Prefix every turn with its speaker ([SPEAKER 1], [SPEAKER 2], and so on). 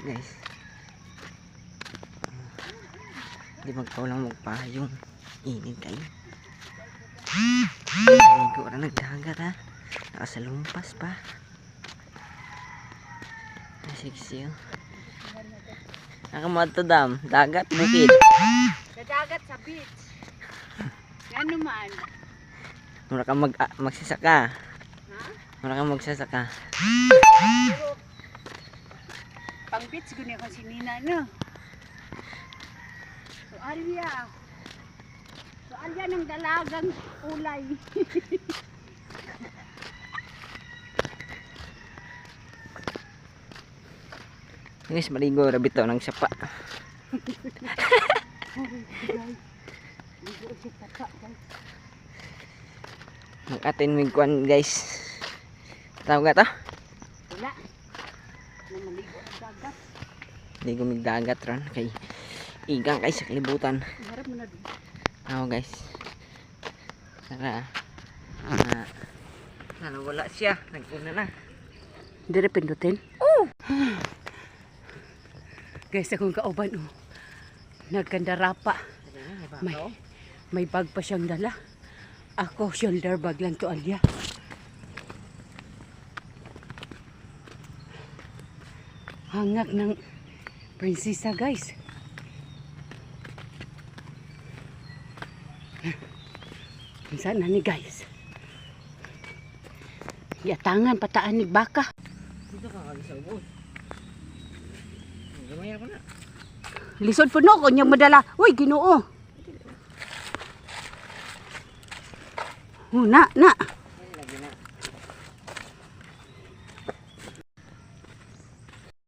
[SPEAKER 1] guys. Di magpaulang magpahayong init kayo. Ligo na nagdagat ha. Nakasalumpas pa. Nasiksi yun. Nakamad to dam. Dagat, bukid.
[SPEAKER 2] Sa dagat, sa beach. Ano man?
[SPEAKER 1] Mura ka magsasaka.
[SPEAKER 2] Ha?
[SPEAKER 1] Mura ka magsasaka.
[SPEAKER 2] Pero, pang beach, guni ako si Nina, no? So, Alya. So, Alya ng dalagang ulay.
[SPEAKER 1] Guys, maligo rabbit to ng sapa. Mag-atin mo kuan guys. Tawag ka to?
[SPEAKER 2] Wala. Namaligo ang dagat.
[SPEAKER 1] Ligo mig dagat ron kay igang kay sa kalibutan.
[SPEAKER 2] Harap mo na doon.
[SPEAKER 1] Tawag guys. Tara. Sana wala siya. Naguna na.
[SPEAKER 2] Dire pindutin? Oh! Guys, akong kauban, oh. Nagkandara pa. May bag pa siyang dala. Ako, shoulder bag lang to, Alya. Hangak ng prinsesa, guys. Saan na ni, guys? Yatangan, pataan ni baka.
[SPEAKER 1] Dito ka kalisawon. Gamay ako na.
[SPEAKER 2] Lisod po no, kanyang madala. Uy, Ginoo. Oh, na.